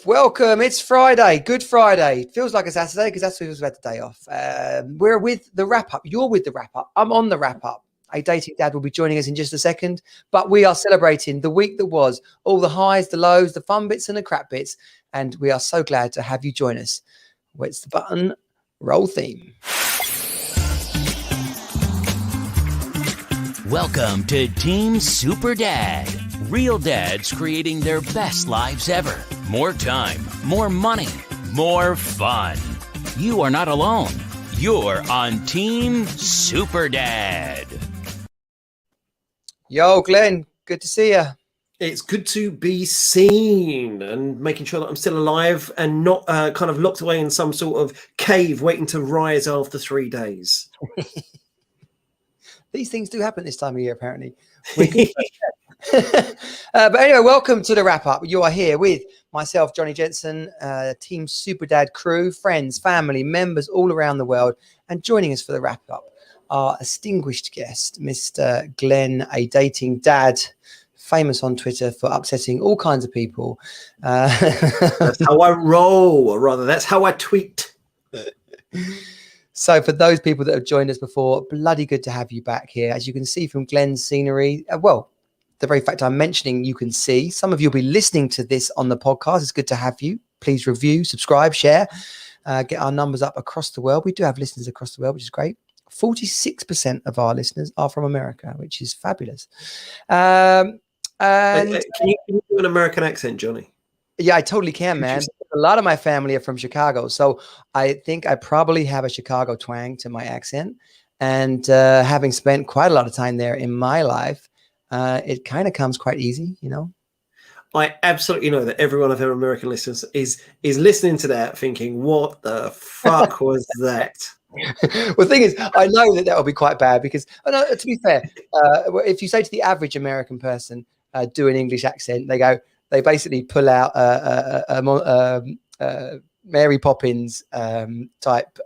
Welcome. It's Friday. Good Friday. It feels like a Saturday because that's when we've had the day off. We're with the wrap up. You're with the wrap up. I'm on the wrap up. A dating dad will be joining us in just a second, but we are celebrating the week that was, all the highs, the lows, the fun bits and the crap bits. And we are so glad to have you join us. Where's the button? Roll theme. Welcome to Team Super Dad. Real dads creating their best lives ever. More time, more money, more fun. You are not alone. You're on Team Super Dad. Yo, Glenn, good to see you. It's good to be seen and making sure that I'm still alive and not kind of locked away in some sort of cave waiting to rise after 3 days. These things do happen this time of year, apparently. But anyway, welcome to the wrap up. You are here with myself, Johnny Jensen, Team Super Dad crew, friends, family, members all around the world. And joining us for the wrap up, our distinguished guest, Mr. Glenn, a dating dad, famous on Twitter for upsetting all kinds of people. That's how I roll, or rather, that's how I tweet. So for those people that have joined us before, bloody good to have you back here. As you can see from Glenn's scenery, the very fact I'm mentioning, you can see. Some of you will be listening to this on the podcast. It's good to have you. Please review, subscribe, share, get our numbers up across the world. We do have listeners across the world, which is great. 46% of our listeners are from America, which is fabulous. And Can you do an American accent, Johnny? Yeah, I totally can, man. A lot of my family are from Chicago, so I think I probably have a Chicago twang to my accent. And having spent quite a lot of time there in my life, it kind of comes quite easy, you know. I absolutely know that every one of our American listeners is listening to that thinking, what the fuck was that? Well, the thing is, I know that will be quite bad because, to be fair, if you say to the average American person, do an English accent, they basically pull out Mary Poppins type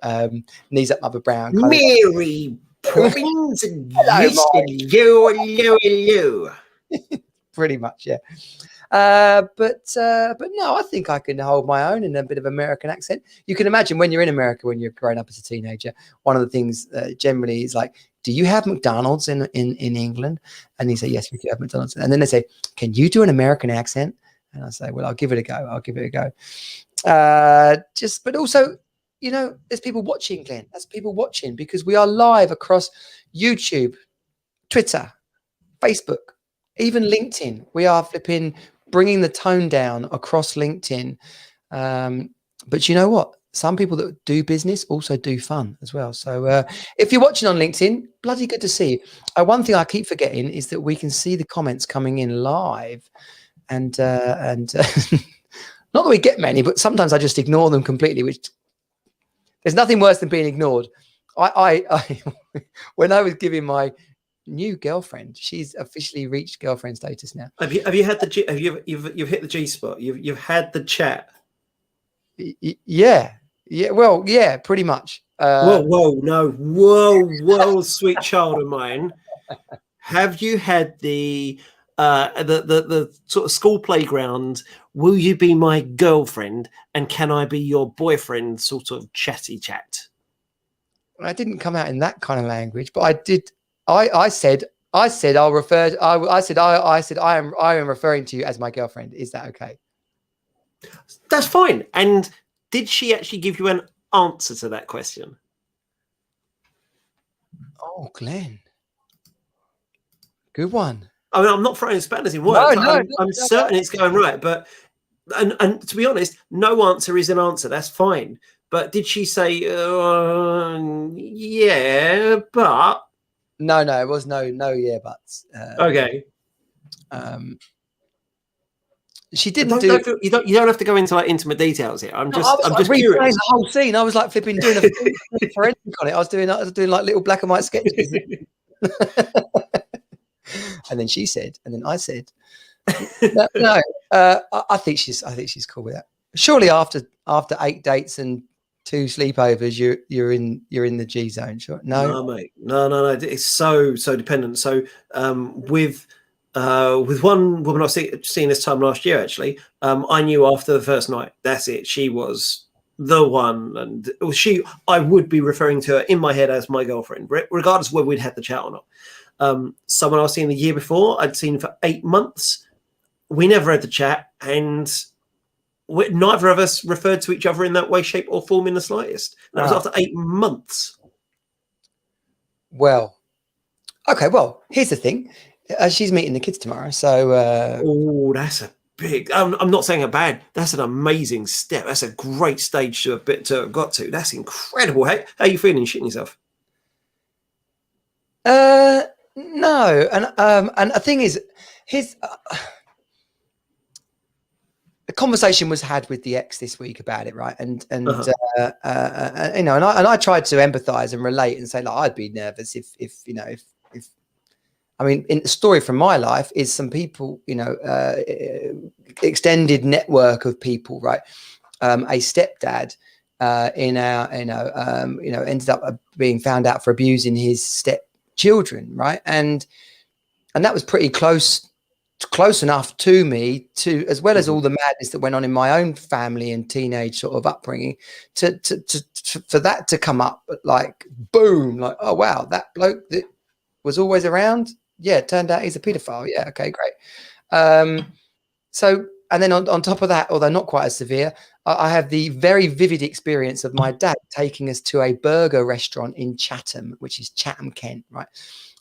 knees up, Mother Brown. Mary Poppins, hello. Pretty much, yeah. But no, I think I can hold my own in a bit of American accent. You can imagine when you're in America, when you're growing up as a teenager, one of the things generally is like, do you have McDonald's in England? And you say, yes, we do have McDonald's. And then they say, can you do an American accent? And I say, well, I'll give it a go. But also, you know, there's people watching, Glenn. That's people watching because we are live across YouTube, Twitter, Facebook, even LinkedIn. We are bringing the tone down across LinkedIn. But you know what? Some people that do business also do fun as well. So if you're watching on LinkedIn, bloody good to see you. One thing I keep forgetting is that we can see the comments coming in live. And not that we get many, but sometimes I just ignore them completely, which there's nothing worse than being ignored. I when I was giving my new girlfriend, she's officially reached girlfriend status now. Have you had you've hit the G spot? You've had the chat. Yeah, well, yeah, pretty much. Whoa, sweet child of mine. Have you had the sort of school playground, will you be my girlfriend and can I be your boyfriend sort of chatty chat? I didn't come out in that kind of language, but I did. I said I am referring to you as my girlfriend. Is that okay? That's fine. And did she actually give you an answer to that question? Oh, Glenn. Good one. I mean, I'm not throwing spanners in works. No, I'm certain it's going right. But and to be honest, no answer is an answer. That's fine. But did she say, yeah, but? No, it was no, yeah, buts. Okay. She didn't you don't have to go into like intimate details here. I'm just curious. The whole scene. I was like flipping doing a forensic on it. I was doing like little black and white sketches. And then she said, and then I said, no. I think she's cool with that. Surely after 8 dates and 2 sleepovers, you're in the G zone. Sure. No, mate. No. It's so dependent. So with With one woman I was seeing this time last year, actually, I knew after the first night, that's it. She was the one, and it was I would be referring to her in my head as my girlfriend, regardless of whether we'd had the chat or not. Someone I was seeing the year before, I'd seen for 8 months. We never had the chat, and neither of us referred to each other in that way, shape, or form in the slightest. That was after 8 months. Well, okay. Well, here's the thing. She's meeting the kids tomorrow, so. Oh, that's a big. I'm not saying a bad. That's an amazing step. That's a great stage to have got to. That's incredible. How are you feeling? Shitting yourself? No, and the thing is, the conversation was had with the ex this week about it, right? And you know, and I tried to empathise and relate and say, like, I'd be nervous if I mean, in the story from my life is some people, you know, extended network of people, right? A stepdad in our, you know, ended up being found out for abusing his stepchildren, right? And that was pretty close enough to me, to as well as all the madness that went on in my own family and teenage sort of upbringing, to for that to come up like boom, like, oh wow, that bloke that was always around, yeah, it turned out he's a paedophile. Yeah, okay, great. So, and then on top of that, although not quite as severe, I have the very vivid experience of my dad taking us to a burger restaurant in Chatham, which is Chatham, Kent, right?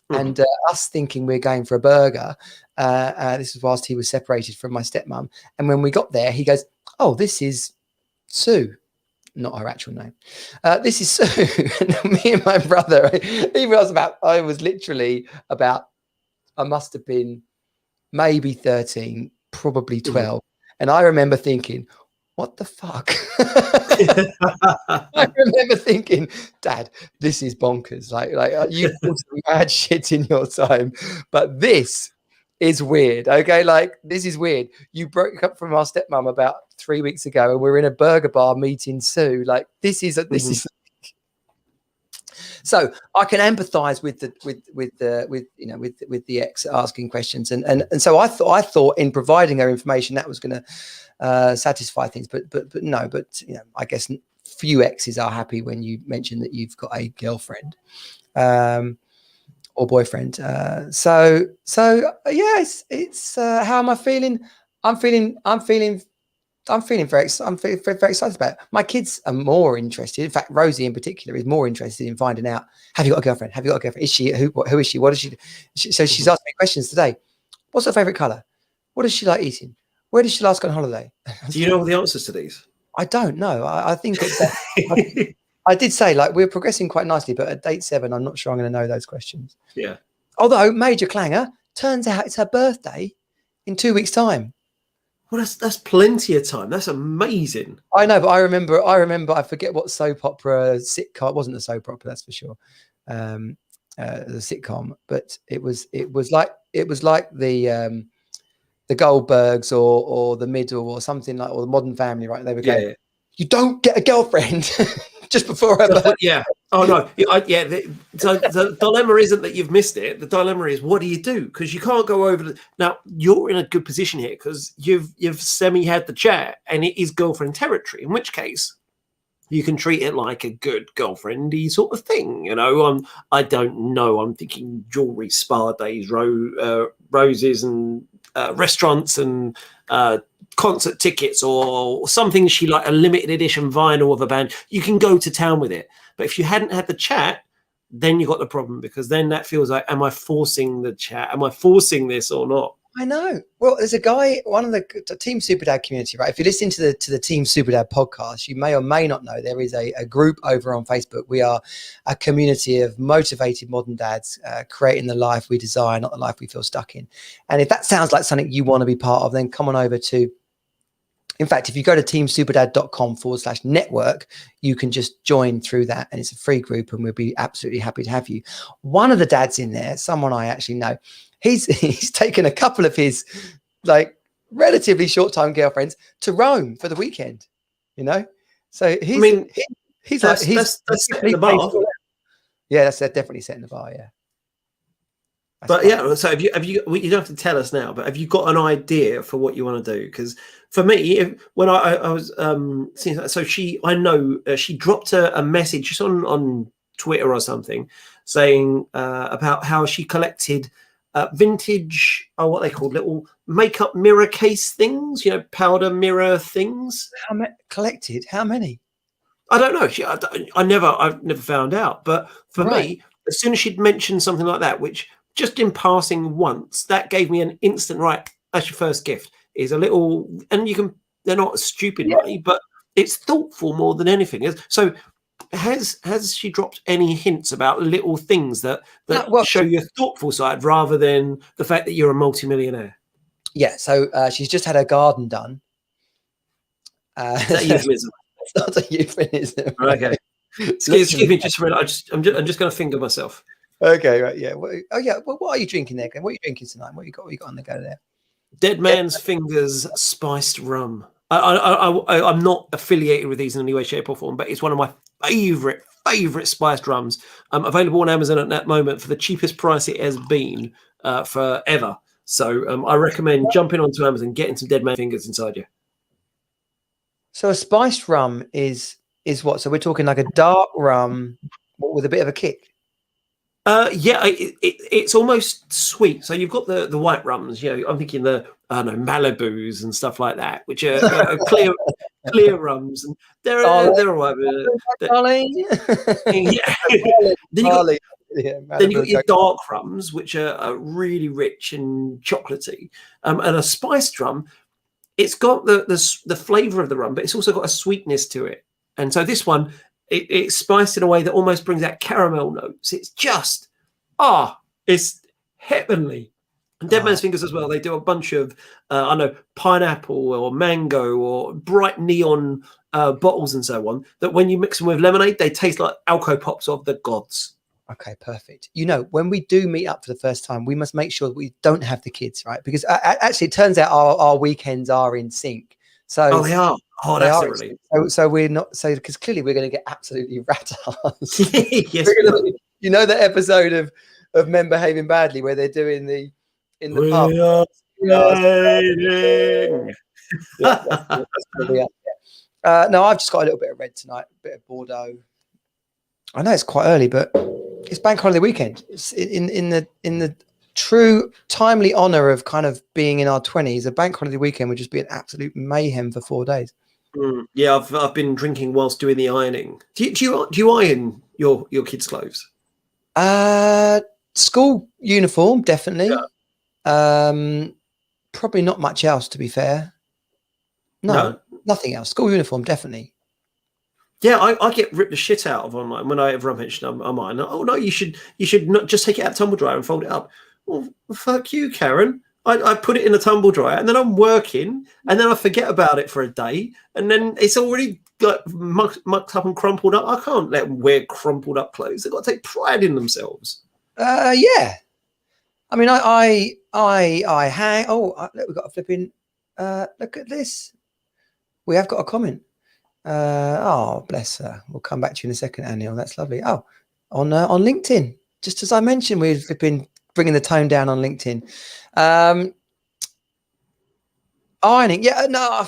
And us thinking we're going for a burger. This was whilst he was separated from my stepmom. And when we got there, he goes, "Oh, this is Sue." Not her actual name. This is Sue. And me and my brother, I was literally about, I must have been maybe 13, probably 12. And I remember thinking, what the fuck? I remember thinking, Dad, this is bonkers. Like you've done some mad shit in your time, but this is weird. Okay, like this is weird. You broke up from our stepmom about 3 weeks ago, and we're in a burger bar meeting Sue. Like this is. So I can empathise with the ex asking questions, and so I thought in providing her information that was going to satisfy things, but no, but you know, I guess few exes are happy when you mention that you've got a girlfriend or boyfriend. So yeah, it's how am I feeling? I'm feeling very excited about it. My kids are more interested. In fact, Rosie in particular is more interested in finding out, have you got a girlfriend? Have you got a girlfriend? Is she, who is she? What does she do? So she's asked me questions today. What's her favorite color? What does she like eating? Where did she last go on holiday? Do you know all the answers to these? I don't know. I think I did say, like, we're progressing quite nicely, but at date 7, I'm not sure I'm going to know those questions. Yeah. Although, major clanger, turns out it's her birthday in 2 weeks' time. Well, that's plenty of time. That's amazing. I know, but I remember. I forget what soap opera sitcom. It wasn't a soap opera, that's for sure. The sitcom, but it was like the Goldbergs or the Middle or something like, or the Modern Family, right? They were going, yeah. You don't get a girlfriend just before her birthday. Yeah. Oh no. So the dilemma isn't that you've missed it. The dilemma is, what do you do? Because you can't go over now. You're in a good position here because you've semi had the chat and it is girlfriend territory. In which case, you can treat it like a good girlfriendy sort of thing. You know, I don't know. I'm thinking jewelry, spa days, roses, and restaurants and concert tickets or something she like, a limited edition vinyl of a band. You can go to town with it. But if you hadn't had the chat, then you got the problem, because then that feels like, am I forcing the chat? Am I forcing this or not? I know. Well, there's a guy, one of the Team Superdad community, right? If you listen to the Team Superdad podcast, you may or may not know there is a group over on Facebook. We are a community of motivated modern dads creating the life we desire, not the life we feel stuck in. And if that sounds like something you want to be part of, then come on over to, in fact, if you go to teamsuperdad.com/network, you can just join through that, and it's a free group, and we'll be absolutely happy to have you. One of the dads in there, someone I actually know, he's taken a couple of his like relatively short-time girlfriends to Rome for the weekend, you know. So he's setting the bar. Yeah, that's definitely setting the bar. Yeah. But yeah, so have you well, you don't have to tell us now, but have you got an idea for what you want to do? Because for me, when I was seeing, so I know she dropped a message just on Twitter or something saying about how she collected vintage, what they called, little makeup mirror case things, powder mirror things. Collected? How many? I don't know. I've never found out. But for me, as soon as she'd mentioned something like that, which just in passing once, that gave me an instant, right, that's your first gift, is a little, and they're not stupid money, but it's thoughtful more than anything. So has she dropped any hints about little things that show your thoughtful side rather than the fact that you're a multimillionaire? Yeah, so she's just had her garden done. Is that a euphemism? It's not a euphemism. Okay. Excuse me, just for a minute. I'm just going to finger myself. Okay, right, yeah. Well, what are you drinking there, Glenn? What are you drinking tonight? What you got on the go there? Dead Man's Fingers spiced rum. I'm not affiliated with these in any way, shape, or form, but it's one of my favorite spiced rums. Available on Amazon at that moment for the cheapest price it has been forever. So I recommend jumping onto Amazon, getting some Dead Man's Fingers inside you. So a spiced rum is what? So we're talking like a dark rum with a bit of a kick. It's almost sweet. So you've got the white rums. I'm thinking Malibus and stuff like that, which are clear rums, and they're all right. Then you got your dark rums, which are really rich and chocolatey, and a spiced rum. It's got the flavour of the rum, but it's also got a sweetness to it. And so this one, it's spiced in a way that almost brings out caramel notes. It's just, it's heavenly. And Dead Man's Fingers as well. They do a bunch of, pineapple or mango or bright neon bottles and so on, that when you mix them with lemonade, they taste like Alco Pops of the gods. Okay, perfect. When we do meet up for the first time, we must make sure that we don't have the kids, right? Because actually, it turns out our weekends are in sync. So they are. That's a relief. So we're not. So because clearly we're going to get absolutely rat-ass. Yes. That episode of Men Behaving Badly where they're doing in the pub. No, I've just got a little bit of red tonight, a bit of Bordeaux. I know it's quite early, but it's bank holiday weekend. It's in the true timely honor of kind of being in our 20s. A bank holiday weekend would just be an absolute mayhem for 4 days. Yeah, I've been drinking whilst doing the ironing. Do you iron your kids' clothes? School uniform, definitely. Yeah. Probably not much else, to be fair. No, nothing else. School uniform, definitely. Yeah, I get ripped the shit out of online whenever I mention I'm ironing. Oh no, you should not just take it out of tumble dryer and fold it up. Well, fuck you, Karen. I put it in a tumble dryer and then I'm working and then I forget about it for a day and then it's already got mucked up and crumpled up. I can't let them wear crumpled up clothes. They've got to take pride in themselves. Yeah. I mean, I hang. Oh, look, we've got a flipping. Look at this. We have got a comment. Bless her. We'll come back to you in a second, Anil. That's lovely. Oh, on LinkedIn. Just as I mentioned, we've been bringing the tone down on LinkedIn. Ironing. Yeah, no,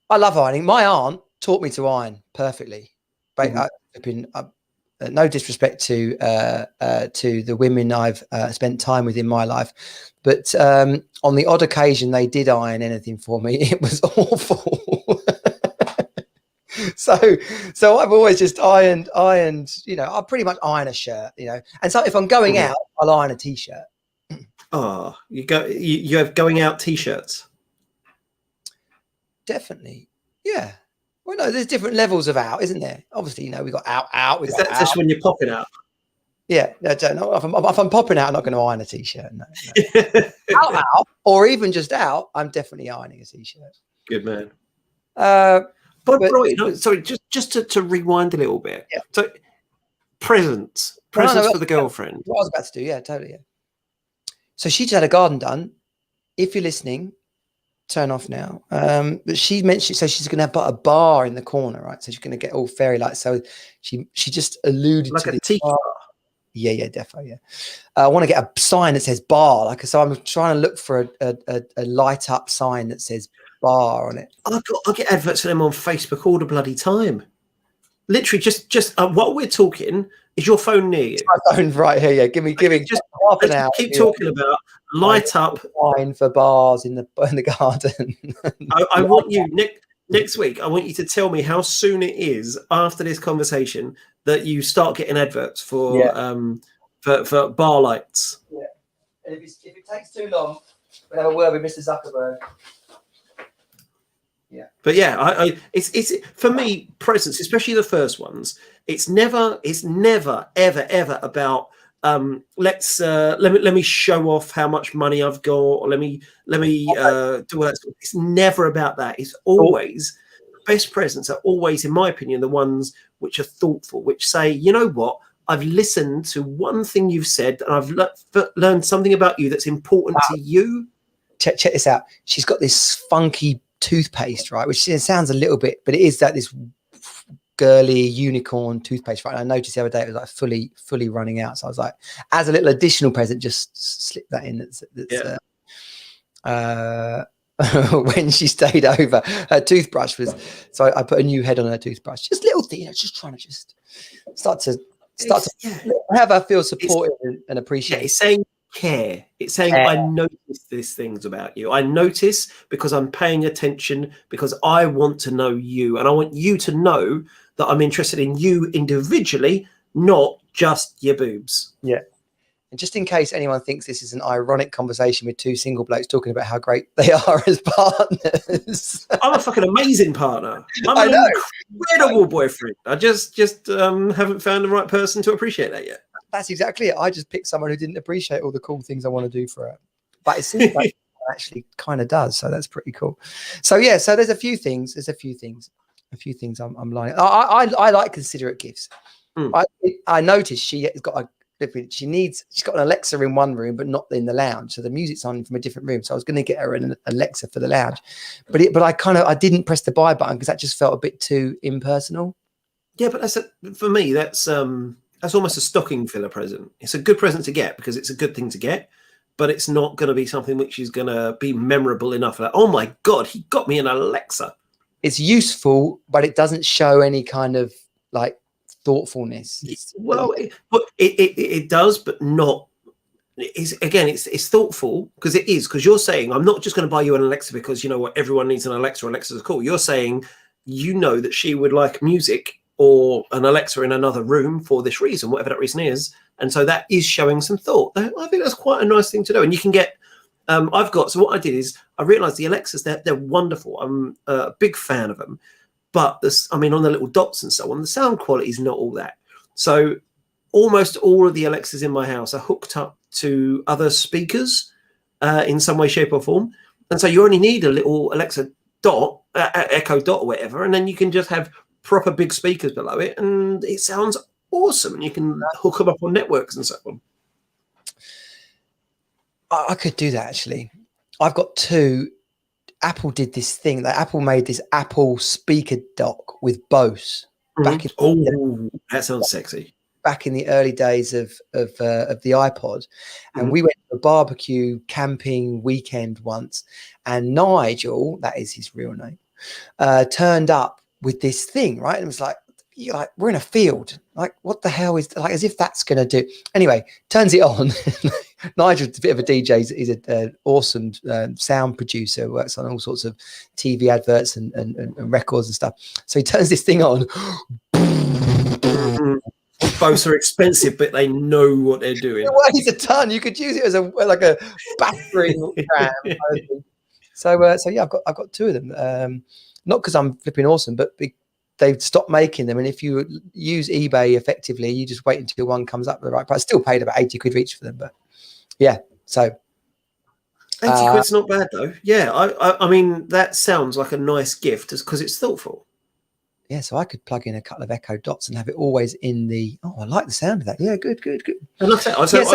I love ironing. My aunt taught me to iron perfectly. But no disrespect to the women I've spent time with in my life, but on the odd occasion they did iron anything for me. It was awful. So I've always just ironed. I pretty much iron a shirt. And so if I'm going out, I'll iron a t-shirt. Oh, you have going out t-shirts. Definitely, yeah. Well, no, there's different levels of out, isn't there? Obviously, we got out. Is that just when you're popping out? Yeah, no, if I'm popping out, I'm not going to iron a t-shirt. No. out, or even just out, I'm definitely ironing a t-shirt. Good man. But sorry, just to rewind a little bit. Yeah. So, presents for the girlfriend. What I was about to do, yeah, totally, yeah. So she just had a garden done. If you're listening, turn off now. But she mentioned, so she's going to put a bar in the corner, right? So she's going to get all fairy lights. So she just alluded like to a tiki bar. Yeah, defo. Yeah, I want to get a sign that says bar. Like, so I'm trying to look for a light up sign that says bar on it. I get adverts for them on Facebook all the bloody time. Literally, just while we're talking, is your phone near you? My phone's right here. Yeah, give me Just half an hour. keep talking about light up sign for bars in the garden. I want you next week. I want you to tell me how soon it is after this conversation that you start getting adverts for bar lights. Yeah, and if it takes too long, we'll have a word with Mr. Zuckerberg. Yeah, but yeah, it's for me, presents, especially the first ones. It's never ever about let me show off how much money I've got, or let me do that. It's never about that. It's always best presents are always, in my opinion, the ones which are thoughtful, which say, you know what, I've listened to one thing you've said, and I've learned something about you that's important to you. Check this out. She's got this funky toothpaste, right? Which sounds a little bit, but it is this girly unicorn toothpaste, right? And I noticed the other day it was like fully running out, so I was like, as a little additional present, just slip that in. When she stayed over, her toothbrush was, so I put a new head on her toothbrush. Just little thing, just trying to start to have her feel supported and appreciated. It's saying care. It's saying I notice these things about you. I notice because I'm paying attention, because I want to know you, and I want you to know that I'm interested in you individually, not just your boobs. Yeah. And just in case anyone thinks this is an ironic conversation with two single blokes talking about how great they are as partners. I'm a fucking amazing partner. I'm an incredible boyfriend. I just haven't found the right person to appreciate that yet. That's exactly it. I just picked someone who didn't appreciate all the cool things I want to do for her. But it seems like actually kind of does. So that's pretty cool. So yeah, so there's a few things I'm lining. I like considerate gifts. I noticed she's got an Alexa in one room, but not in the lounge. So the music's on from a different room. So I was going to get her an Alexa for the lounge, but I didn't press the buy button because that just felt a bit too impersonal. Yeah, but for me, that's almost a stocking filler present. It's a good present to get because it's a good thing to get, but it's not going to be something which is going to be memorable enough. Like, oh my God, he got me an Alexa. It's useful, but it doesn't show any kind of like thoughtfulness. It does, but not. It's thoughtful because you're saying I'm not just going to buy you an Alexa because you know what, everyone needs an Alexa. Alexa's cool. You're saying you know that she would like music or an Alexa in another room for this reason, whatever that reason is, and so that is showing some thought. I think that's quite a nice thing to do, and you can get. So what I did is I realised the Alexas they're wonderful. I'm a big fan of them. But on the little dots and so on, the sound quality is not all that. So almost all of the Alexas in my house are hooked up to other speakers in some way, shape or form. And so you only need a little Alexa dot, Echo dot or whatever, and then you can just have proper big speakers below it and it sounds awesome. And you can hook them up on networks and so on. I could do that actually. I've got two. Apple did this thing. Apple made this Apple speaker dock with Bose back in. That sounds sexy. Back in the early days of the iPod, and we went to a barbecue camping weekend once, and Nigel, that is his real name, turned up with this thing, right? And it was like, we're in a field. Like, what the hell is like? As if that's gonna do. Anyway, turns it on. Nigel's a bit of a DJ. He's an awesome sound producer. Works on all sorts of TV adverts and records and stuff. So he turns this thing on. Both are expensive, but they know what they're doing. It weighs a ton. You could use it as a battering ram. So yeah, I've got two of them. Not because I'm flipping awesome, but they've stopped making them. And if you use eBay effectively, you just wait until one comes up at the right price. Still paid about 80 quid each for them, but yeah. So 80 quid's not bad though. Yeah, I mean that sounds like a nice gift because it's thoughtful. Yeah, so I could plug in a couple of Echo Dots and have it always in the. Oh, I like the sound of that. Yeah, good. And like I said,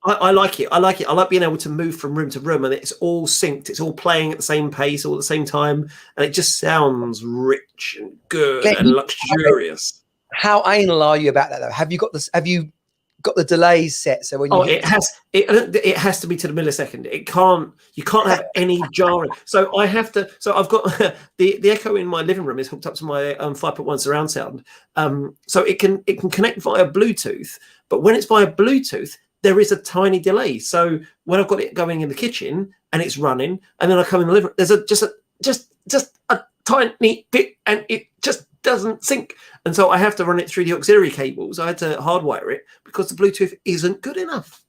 I like it. I like being able to move from room to room and it's all synced. It's all playing at the same pace, all at the same time, and it just sounds rich and good and luxurious. How anal are you about that though? Have you got this? Have you got the delays set, so when you it has to be to the millisecond. You can't have any jarring. So I have to. So I've got the Echo in my living room is hooked up to my 5.1 surround sound. So it can connect via Bluetooth, but when it's via Bluetooth, there is a tiny delay. So when I've got it going in the kitchen and it's running, and then I come in the living room, there's just a tiny bit, and it just doesn't sync. And so I have to run it through the auxiliary cables. I had to hardwire it because the Bluetooth isn't good enough.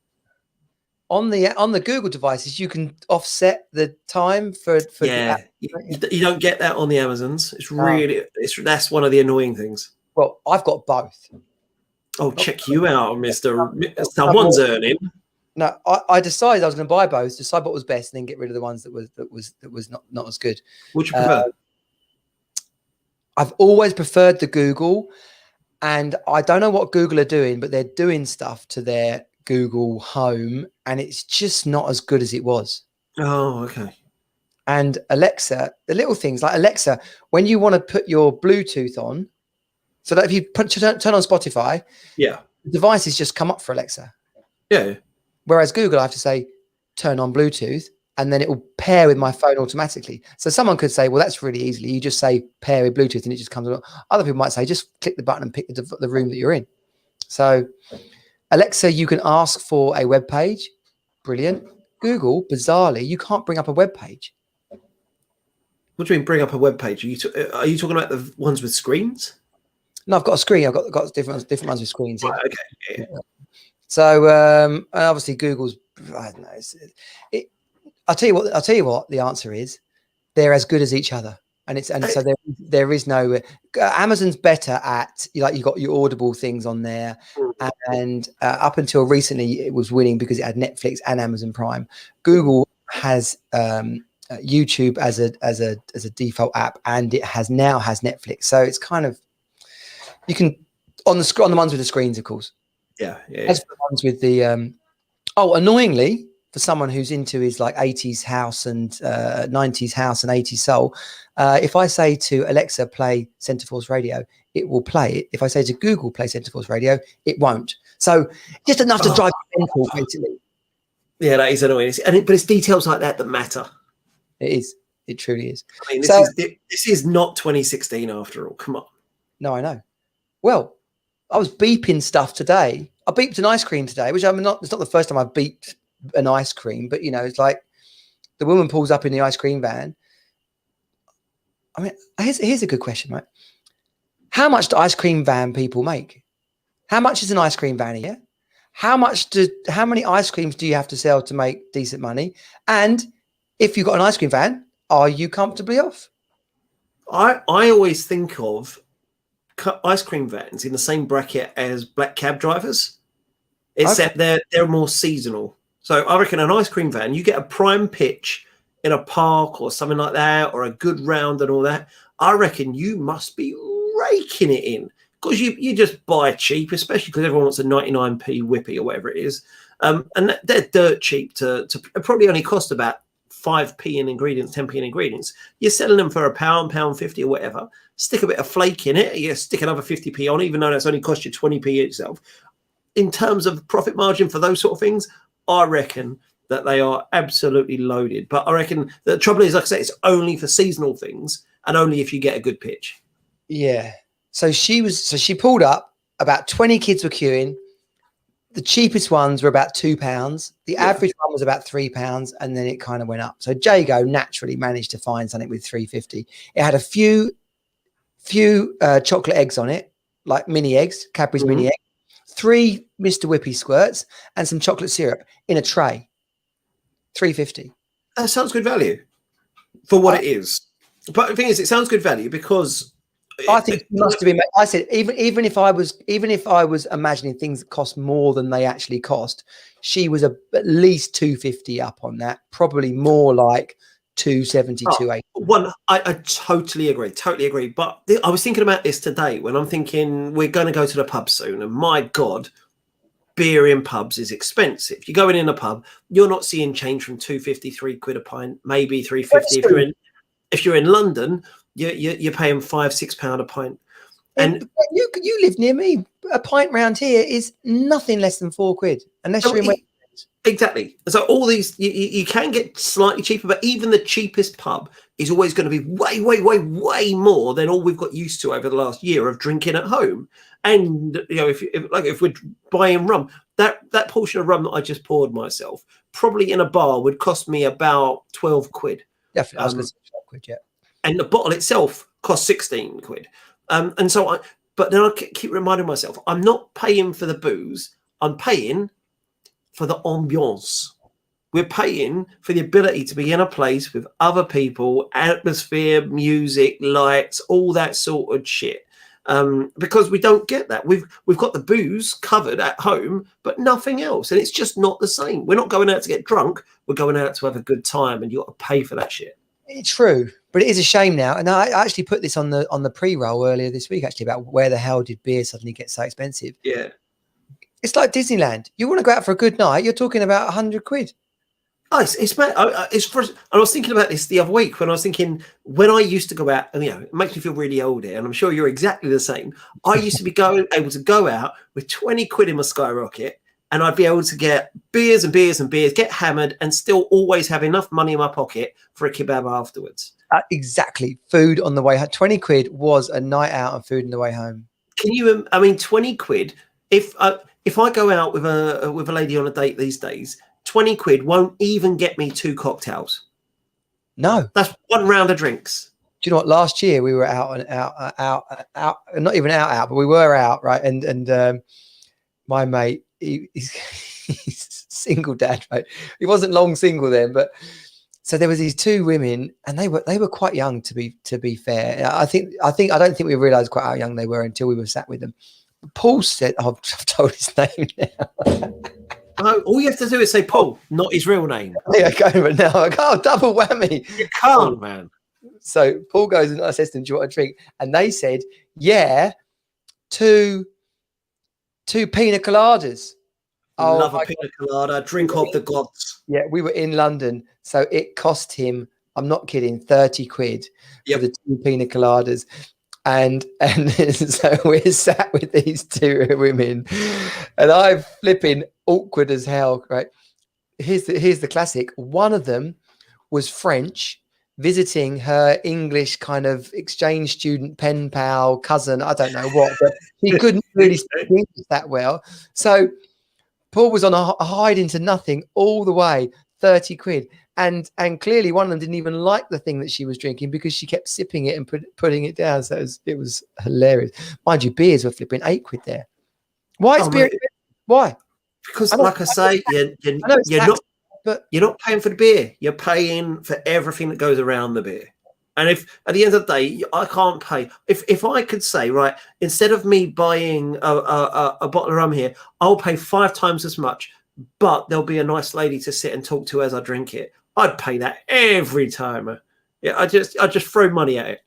On the Google devices, you can offset the time for the app. You don't get that on the Amazons. It's really that's one of the annoying things. Well, I've got both. Oh, check you out, Mister. Someone's earning. No, I decided I was going to buy both, decide what was best, and then get rid of the ones that was not as good. Which you prefer? I've always preferred the Google, and I don't know what Google are doing, but they're doing stuff to their Google Home, and it's just not as good as it was. Oh, okay. And Alexa, the little things like Alexa, when you want to put your Bluetooth on, so that if you turn on Spotify, the devices just come up for Alexa. Yeah. Whereas Google, I have to say, turn on Bluetooth, and then it will pair with my phone automatically. So someone could say, well, that's really easily. You just say pair with Bluetooth and it just comes on. Other people might say, just click the button and pick the room that you're in. So Alexa, you can ask for a web page. Brilliant. Google, bizarrely, you can't bring up a web page. What do you mean bring up a web page? Are you talking about the ones with screens? No, I've got a screen. I've got different ones with screens. Right, okay. Yeah. So obviously Google's, I don't know. I'll tell you what the answer is. They're as good as each other, so there is no. Amazon's better at you got your Audible things on there, and up until recently it was winning because it had Netflix and Amazon Prime. Google has YouTube as a default app, and it now has Netflix. So it's kind of you can on the ones with the screens, of course. Yeah. As for the ones with the annoyingly, for someone who's into his like 80s house and 90s house and 80s soul, if I say to Alexa play Centreforce Radio, it will play it. If I say to Google play Centreforce Radio, it won't. So just enough to drive mental, basically. Yeah, that is annoying. But it's details like that matter. It is. It truly is. I mean, this is not 2016 after all. Come on. No, I know. Well, I was beeping stuff today. I beeped an ice cream today, which it's not the first time I've beeped an ice cream, but it's like the woman pulls up in the ice cream van. I mean, here's a good question, right? How much do ice cream van people make? How much is an ice cream van a year? How many ice creams do you have to sell to make decent money? And if you've got an ice cream van, are you comfortably off? I always think of ice cream vans in the same bracket as black cab drivers, except they're more seasonal. So I reckon an ice cream van, you get a prime pitch in a park or something like that, or a good round and all that. I reckon you must be raking it in because you just buy cheap, especially because everyone wants a 99p whippy or whatever it is. And they're dirt cheap to probably only cost about 5p in ingredients, 10p in ingredients. You're selling them for £1.50 or whatever. Stick a bit of flake in it. You stick another 50p on, even though that's only cost you 20p itself. In terms of profit margin for those sort of things, I reckon that they are absolutely loaded. But I reckon the trouble is, like I say, it's only for seasonal things and only if you get a good pitch. Yeah. So she pulled up, about 20 kids were queuing. The cheapest ones were about £2. The average one was about £3, and then it kind of went up. So Jago naturally managed to find something with £3.50. It had a few chocolate eggs on it, like mini eggs, Cadbury's mini eggs, 3 Mr. Whippy squirts, and some chocolate syrup in a tray. £3.50. That sounds good value for what it is. But the thing is, it sounds good value because I think it must have been. I said even if I was imagining things that cost more than they actually cost, she was at least £2.50 up on that. Probably more like £2.70, £2.80. I totally agree. But I was thinking about this today when I'm thinking we're going to go to the pub soon, and my God, beer in pubs is expensive. You're going in a pub, you're not seeing change from £2.50, £3 a pint, maybe £3.50 if you're in London. You're paying £5-6 a pint, and you live near me. a pint round here is nothing less than £4, unless you're in. Exactly. So all these, you can get slightly cheaper, but even the cheapest pub is always going to be way, way, way, way more than all we've got used to over the last year of drinking at home. And if we're buying rum, that portion of rum that I just poured myself, probably in a bar would cost me about £12. Definitely, I was going to say £12, yeah. And the bottle itself costs £16. And so but then I keep reminding myself, I'm not paying for the booze. I'm paying for the ambiance. We're paying for the ability to be in a place with other people, atmosphere, music, lights, all that sort of shit. Because we don't get that. We've got the booze covered at home, but nothing else. And it's just not the same. We're not going out to get drunk. We're going out to have a good time, and you got to pay for that shit. It's true, but it is a shame now. And I actually put this on the pre-roll earlier this week, actually, about where the hell did beer suddenly get so expensive? Yeah. It's like Disneyland. You want to go out for a good night, you're talking about £100. Oh, it's for, I was thinking about this the other week when I was thinking, when I used to go out, and it makes me feel really old here, and I'm sure you're exactly the same. I used to be able to go out with £20 in my skyrocket, and I'd be able to get beers and beers and beers, get hammered, and still always have enough money in my pocket for a kebab afterwards. Exactly. Food on the way home. £20 was a night out and food on the way home. Can you? I mean, £20. If I go out with a lady on a date these days, £20 won't even get me 2 cocktails. No, that's 1 round of drinks. Do you know what? Last year we were out, not even out, but we were out, right? And my mate, he's single dad, right? He wasn't long single then, but so there was these 2 women, and they were quite young to be fair. I don't think we realised quite how young they were until we were sat with them. Paul said, I've told his name now. All you have to do is say Paul, not his real name. Yeah, okay, but now I go, double whammy. You can't, man. So Paul goes and I says to them, do you want a drink? And they said, yeah, 2 pina coladas. Love a pina colada, drink of the gods. Yeah, we were in London, so it cost him, I'm not kidding, £30 for the 2 pina coladas. And so we're sat with these 2 women, and I'm flipping awkward as hell, right? Here's the classic. One of them was French, visiting her English kind of exchange student, pen pal, cousin, I don't know what, but he couldn't really speak English that well. So Paul was on a hide into nothing all the way, £30. And clearly one of them didn't even like the thing that she was drinking because she kept sipping it and putting it down. So it was hilarious. Mind you, beers were flipping £8 there. Why is beer? Why? Because, like I say, you're not paying for the beer. You're paying for everything that goes around the beer. And if at the end of the day, I can't pay. If I could say, right, instead of me buying a bottle of rum here, I'll pay 5 times as much, but there'll be a nice lady to sit and talk to as I drink it. I'd pay that every time. Yeah, I just throw money at it.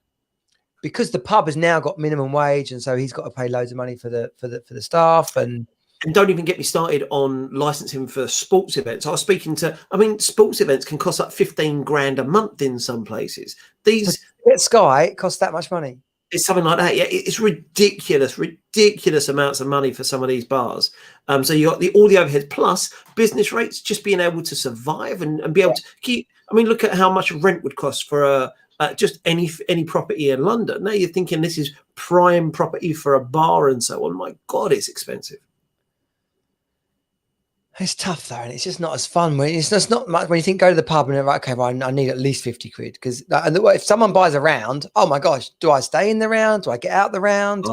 Because the pub has now got minimum wage, and so he's got to pay loads of money for the staff. And don't even get me started on licensing for sports events. I was speaking to, sports events can cost like 15 grand a month in some places. These at Sky, it costs that much money. It's something like that. Yeah, it's ridiculous amounts of money for some of these bars. So you got all the overheads plus business rates, just being able to survive and be able to keep. Look at how much rent would cost for just any property in London. Now you're thinking this is prime property for a bar and so on. My God, it's expensive. It's tough though, and it's just not as fun. It's just not much when you think go to the pub and they're like, okay, well, I need at least £50 because if someone buys a round, oh my gosh, do I stay in the round? Do I get out the round?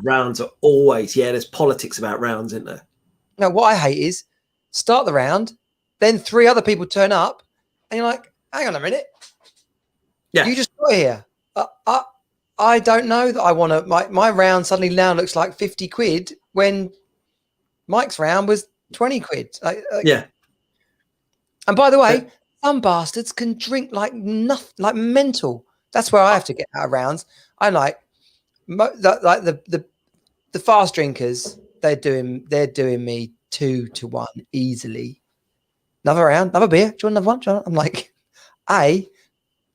Rounds are always there's politics about rounds, isn't there? No, what I hate is start the round, then 3 other people turn up, and you're like, hang on a minute, you just got here. I don't know that I want to. My round suddenly now looks like £50 when Mike's round was £20. Yeah. And by the way, some bastards can drink like nothing, like mental. That's where I have to get out of rounds. I'm like the fast drinkers. They're doing me 2 to 1 easily. Another round, another beer. Do you want another one? I'm like,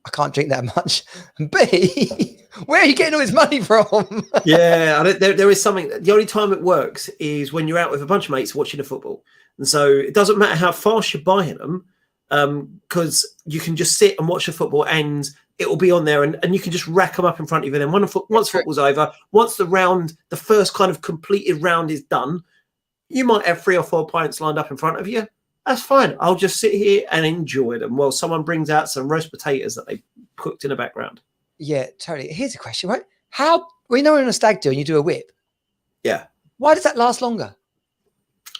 I can't drink that much. And B, where are you getting all this money from? Yeah, there is something. The only time it works is when you're out with a bunch of mates watching the football, and so it doesn't matter how fast you're buying them, because you can just sit and watch the football, and it will be on there, and you can just rack them up in front of you. And then once football's over, once the first kind of completed round is done, you might have 3 or 4 pints lined up in front of you. That's fine. I'll just sit here and enjoy them while someone brings out some roast potatoes that they cooked in the background. Yeah, totally. Here's a question, right? How we know we're on a stag do and you do a whip. Yeah. Why does that last longer?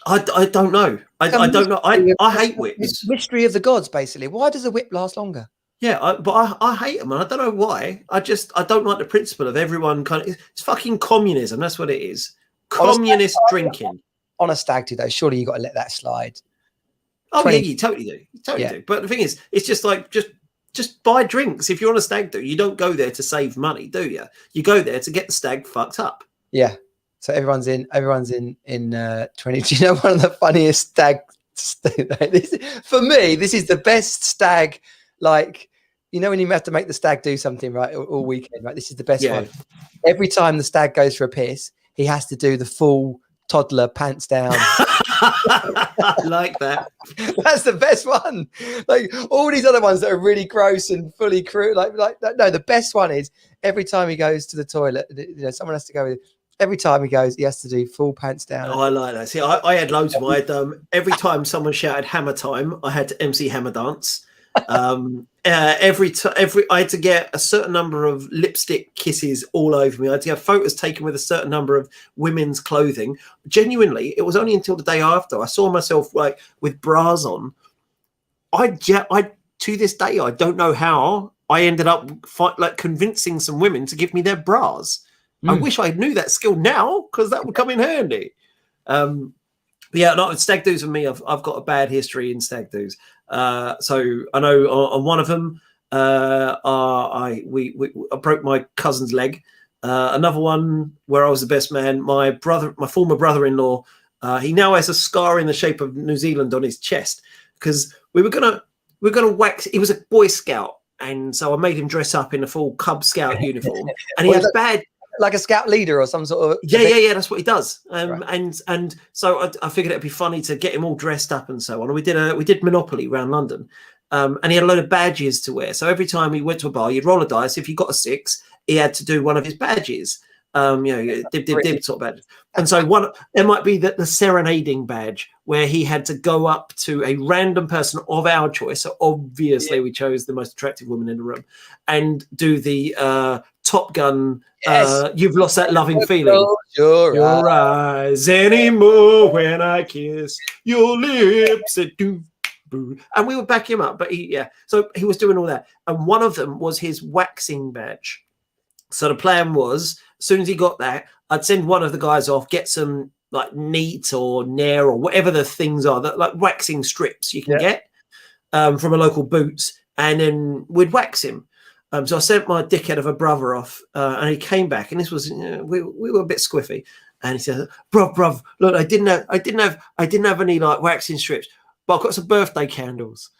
I don't know. I don't know. I hate whips. Mystery of the gods, basically. Why does a whip last longer? Yeah, but I hate them, and I don't know why. I don't like the principle of everyone it's fucking communism. That's what it is. Communist drinking. On a stag do, though, surely you got to let that slide. Oh, yeah, you totally do. You totally do. But the thing is, it's just like, just buy drinks. If you're on a stag do, you don't go there to save money, do you? You go there to get the stag fucked up. Yeah. So everyone's in 20. Do you know one of the funniest stag? For me, this is the best stag. Like, you know, when you have to make the stag do something right all weekend, right? This is the best one. Every time the stag goes for a piss, he has to do the full toddler pants down. I like that. That's the best one. Like all these other ones that are really gross and fully crude. Like no, the best one is every time he goes to the toilet, you know, someone has to go with. Every time he goes, he has to do full pants down. Oh, I like that. See, I had loads of them. I had every time someone shouted hammer time, I had to MC hammer dance. I had to get a certain number of lipstick kisses all over me. I had to have photos taken with a certain number of women's clothing. Genuinely, it was only until the day after I saw myself like with bras on. I to this day I don't know how I ended up convincing some women to give me their bras. I wish I knew that skill now because that would come in handy. But yeah, not stag do's for me. I've got a bad history in stag do's. So I know on one of them, I broke my cousin's leg. Another one where I was the best man. My former brother-in-law, he now has a scar in the shape of New Zealand on his chest because we were gonna wax. He was a Boy Scout, and so I made him dress up in a full Cub Scout uniform, and he has bad. Like a scout leader or some sort of yeah, that's what he does. Right. And so I figured it'd be funny to get him all dressed up and so on. And we did Monopoly around London, and he had a load of badges to wear. So every time he went to a bar, you'd roll a dice. If you got a 6, he had to do one of his badges. Dib sort of badge. And so there might be the serenading badge where he had to go up to a random person of our choice. So obviously we chose the most attractive woman in the room and do the Top Gun. Yes. You've lost that loving feeling. Your eyes anymore when I kiss your lips. And we would back him up, but so he was doing all that. And one of them was his waxing badge. So the plan was, as soon as he got that, I'd send one of the guys off, get some like neat or nair or whatever the things are, that like waxing strips you can get from a local Boots, and then we'd wax him. So I sent my dickhead of a brother off, and he came back, and this was we were a bit squiffy, and he said, "Bruv, look, I didn't have any like waxing strips, but I've got some birthday candles."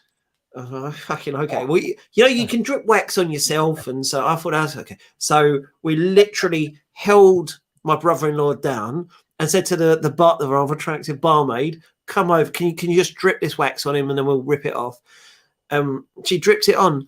Fucking okay. Well, you can drip wax on yourself, and so I thought that was okay. So we literally held my brother-in-law down and said to the rather attractive barmaid, "Come over. Can you just drip this wax on him, and then we'll rip it off." She dripped it on,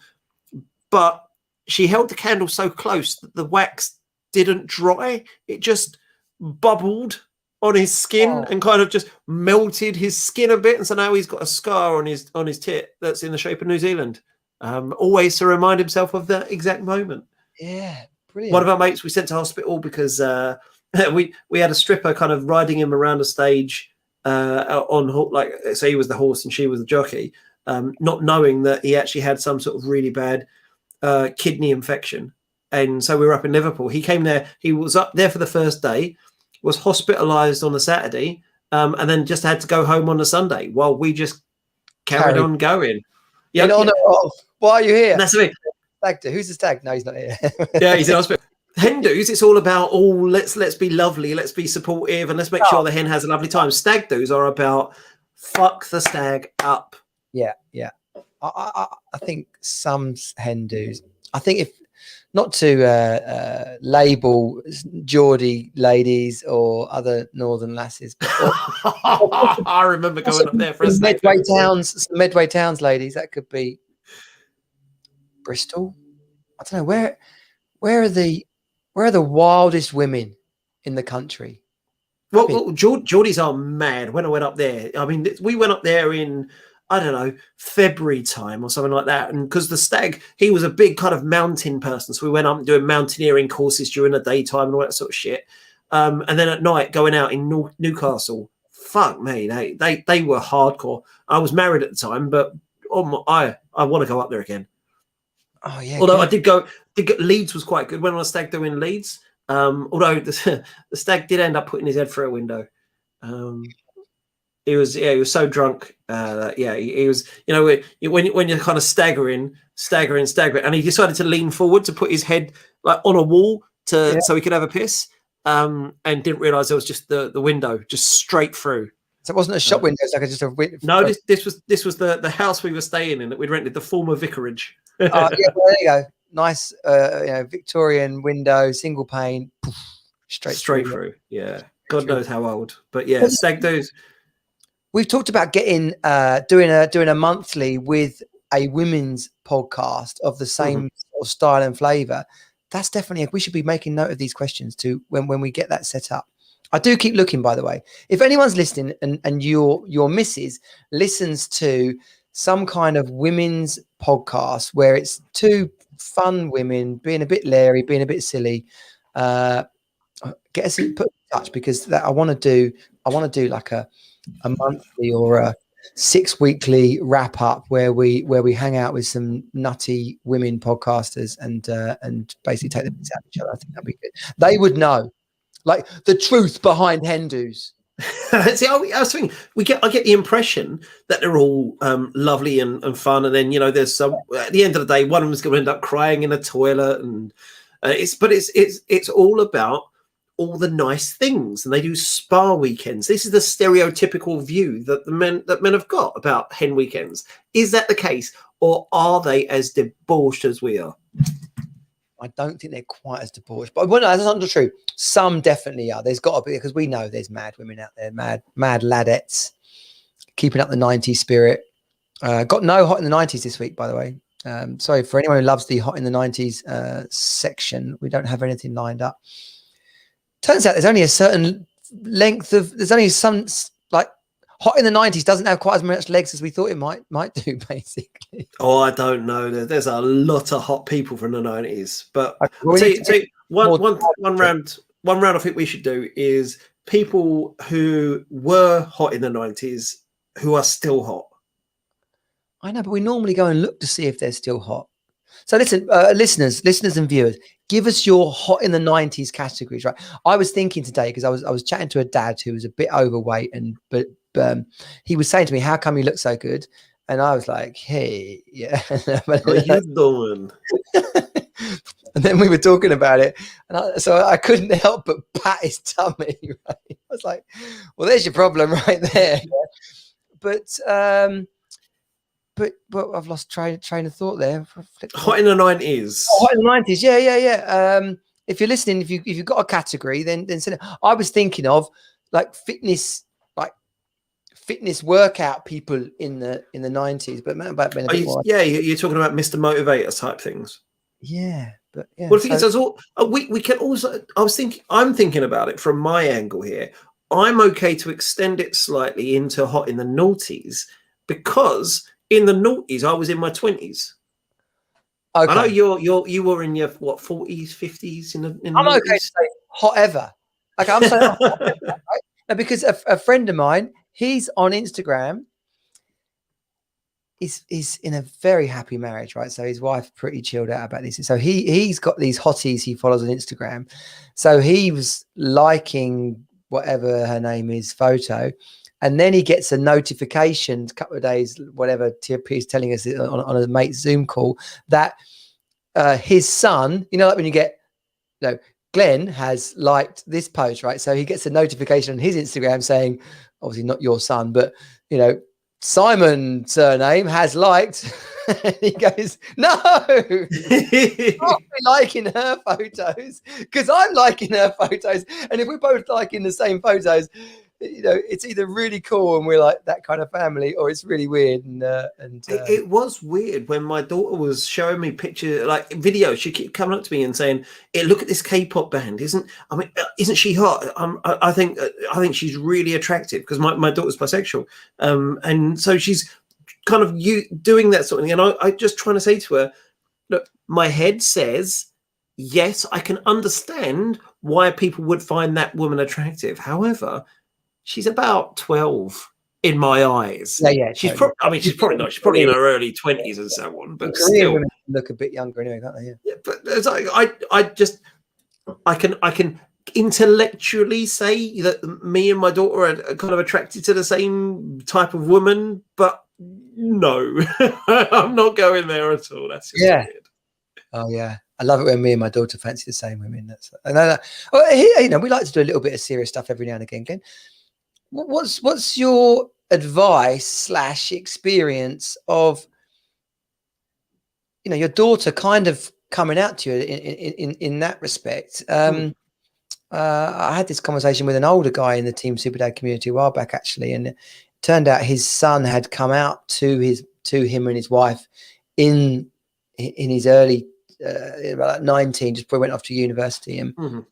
but she held the candle so close that the wax didn't dry. It just bubbled on his skin and kind of just melted his skin a bit. And so now he's got a scar on his tit that's in the shape of New Zealand. Always to remind himself of that exact moment. Yeah, brilliant. One of our mates we sent to hospital because we had a stripper kind of riding him around the stage so he was the horse and she was the jockey, not knowing that he actually had some sort of really bad kidney infection. And so we were up in Liverpool. He came there. He was up there for the first day, was hospitalized on the Saturday, and then just had to go home on the Sunday while we just carried on going. Yeah. In honor of, why are you here? And that's the thing. Stag do. Who's the stag? No, he's not here. Yeah, he's in hospital. Hen do's, it's all about let's be lovely, let's be supportive, and let's make sure the hen has a lovely time. Stag do's are about fuck the stag up. Yeah. I think some hen do's. I think if not to label Geordie ladies or other northern lasses, but I remember going up there for a snack. Some Medway Towns ladies. That could be Bristol. I don't know where are the wildest women in the country. Well, Geordies are mad. When I went up there, I mean, we went up there in, I don't know, February time or something like that. And because the stag, he was a big kind of mountain person. So we went up and doing mountaineering courses during the daytime and all that sort of shit. And then at night going out in Newcastle, fuck me, they were hardcore. I was married at the time, but I want to go up there again. Oh yeah. Although good. I did go, Leeds was quite good when I was stag doing Leeds. Although the stag did end up putting his head through a window. He was so drunk. He was, when you're kind of staggering, and he decided to lean forward to put his head like on a wall so he could have a piss. And didn't realise there was just the window just straight through. So it wasn't a shop window; it's like just a window. No, this was the house we were staying in that we'd rented, the former vicarage. Yeah, well, there you go. Nice, Victorian window, single pane, poof, straight through. Yeah, God knows how old, but yeah, stag do's. We've talked about getting doing a monthly with a women's podcast of the same sort of style and flavour. That's definitely, we should be making note of these questions too when we get that set up. I do keep looking, by the way. If anyone's listening and your missus listens to some kind of women's podcast where it's two fun women being a bit leery, being a bit silly, get us put in touch, because I want to do like a monthly or a 6 weekly wrap up where we hang out with some nutty women podcasters and basically take the bits out of each other. I think that'd be good. They would know, like, the truth behind hen do's. See, I was thinking, I get the impression that they're all lovely and fun, and then there's some, at the end of the day, one of them's going to end up crying in a toilet, and it's all about all the nice things, and they do spa weekends. This is the stereotypical view that men have got about hen weekends. Is that the case, or are they as debauched as we are? I don't think they're quite as debauched, but well, no, that's not true. Some definitely are. There's got to be, because we know there's mad women out there, mad ladettes, keeping up the 90s spirit. Got no hot in the 90s this week, by the way. Sorry for anyone who loves the hot in the 90s section. We don't have anything lined up. Turns out there's only a certain length of, there's only some, like, hot in the 90s doesn't have quite as much legs as we thought it might do, basically. Oh, I don't know. There's a lot of hot people from the 90s, but one round I think we should do is people who were hot in the 90s who are still hot. I know, but we normally go and look to see if they're still hot. So listen, listeners and viewers, give us your hot in the 90s categories, right? I was thinking today, because I was chatting to a dad who was a bit overweight, but he was saying to me, "How come you look so good?" And I was like, "Hey, yeah." What are you doing? And then we were talking about it, and so I couldn't help but pat his tummy. Right? I was like, "Well, there's your problem right there." But I've lost train of thought there. Hot in the 90s. Oh, hot in the 90s, yeah. If you're listening, if you've got a category, then send it. I was thinking of like fitness workout people in the 90s, but back then. You're talking about Mr. Motivator type things. Yeah, but yeah. Well, the thing is, we can also. I'm thinking about it from my angle here. I'm okay to extend it slightly into hot in the noughties, because in the noughties I was in my 20s. Okay. I know you were in your 40s, 50s in the I'm noughties. okay to say hot ever. Like, I'm saying hot ever, right? Now, because a friend of mine, he's on Instagram. He's in a very happy marriage, right? So his wife pretty chilled out about this. So he's got these hotties he follows on Instagram. So he was liking whatever her name is photo, and then he gets a notification a couple of days, whatever, TP is telling us on a mate's Zoom call that his son, like when you get, Glenn has liked this post, right? So he gets a notification on his Instagram saying, obviously not your son, but Simon surname has liked. And he goes, no, I'll be liking her photos because I'm liking her photos. And if we're both liking the same photos, you know, it's either really cool and we're like that kind of family, or it's really weird. It was weird when my daughter was showing me pictures, like videos. She kept coming up to me and saying, "Hey, look at this K-pop band! Isn't she hot? I think she's really attractive," because my daughter's bisexual, and so she's kind of doing that sort of thing. And I just trying to say to her, look, my head says, yes, I can understand why people would find that woman attractive. However, she's about 12 in my eyes. Yeah. She's probably she's probably not. She's probably in her early 20s and so on. But Korean still, women look a bit younger anyway, can't they? yeah. But it's like I can intellectually say that me and my daughter are kind of attracted to the same type of woman, but no, I'm not going there at all. That's just weird. Oh yeah, I love it when me and my daughter fancy the same women. You know, we like to do a little bit of serious stuff every now and again. Glenn, what's your advice / experience of, you know, your daughter kind of coming out to you in that respect? I had this conversation with an older guy in the Team Super Dad community a while back, actually, and it turned out his son had come out to him and his wife in his early about 19, just before he went off to university, and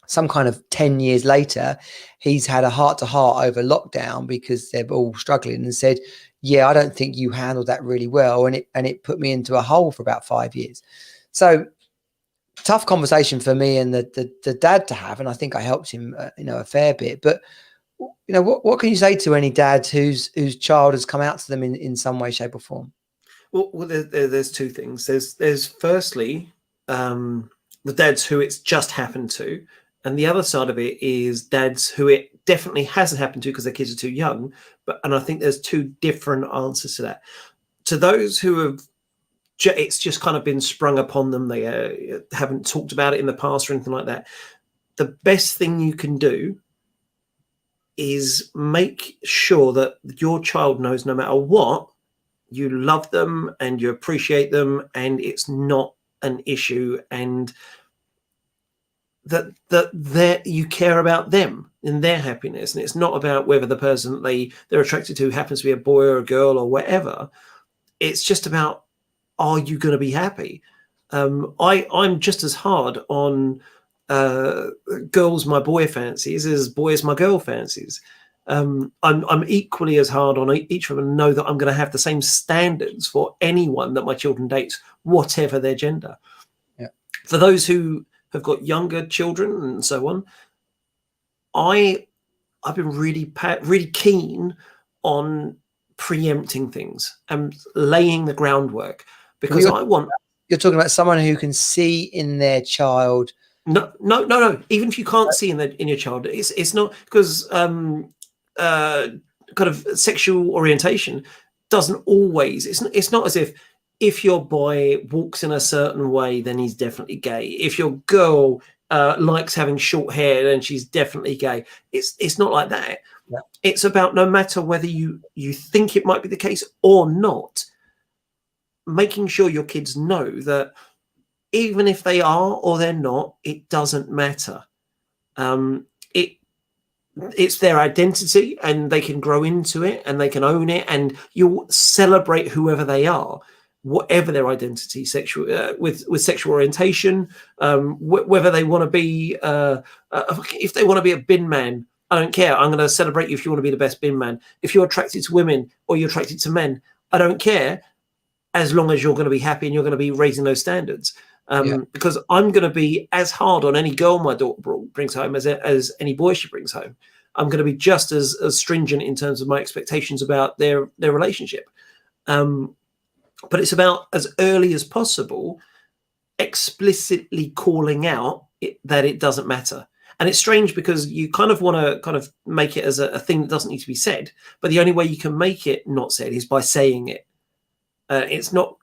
some kind of 10 years later, he's had a heart-to-heart over lockdown because they're all struggling, and said, yeah, I don't think you handled that really well, and it put me into a hole for about 5 years. So tough conversation for me and the dad to have, and I think I helped him you know, a fair bit. But you know, what can you say to any dad whose child has come out to them in some way, shape or form? Well, there's two things. There's firstly the dads who it's just happened to, and the other side of it is dads who it definitely hasn't happened to because their kids are too young. And I think there's two different answers to that. To those who have, it's just kind of been sprung upon them, they haven't talked about it in the past or anything like that. The best thing you can do is make sure that your child knows, no matter what, you love them and you appreciate them, and it's not an issue, and that you care about them and their happiness. And it's not about whether the person they're attracted to happens to be a boy or a girl or whatever. It's just about, are you going to be happy? I'm just as hard on girls my boy fancies as boys my girl fancies. I'm equally as hard on each of them, and know that I'm going to have the same standards for anyone that my children dates, whatever their gender. Yeah. For those who have got younger children and so on, I've been really keen on preempting things and laying the groundwork, because you're talking about someone who can see in their child. No. Even if you can't see in your child, it's not because kind of sexual orientation doesn't always. It's not as if your boy walks in a certain way, then he's definitely gay. If your girl likes having short hair, then she's definitely gay. It's not like that. Yeah. It's about, no matter whether you think it might be the case or not, making sure your kids know that even if they are or they're not, it doesn't matter. It's their identity, and they can grow into it and they can own it, and you'll celebrate whoever they are, whatever their identity, sexual with sexual orientation, whether they want to be if they want to be a bin man, I don't care. I'm going to celebrate you if you want to be the best bin man. If you're attracted to women or you're attracted to men, I don't care, as long as you're going to be happy and you're going to be raising those standards. Because I'm going to be as hard on any girl my daughter brings home as any boy she brings home. I'm going to be just as stringent in terms of my expectations about their relationship. But it's about, as early as possible, explicitly calling out that it doesn't matter. And it's strange because you kind of want to kind of make it as a thing that doesn't need to be said. But the only way you can make it not said is by saying it. It's not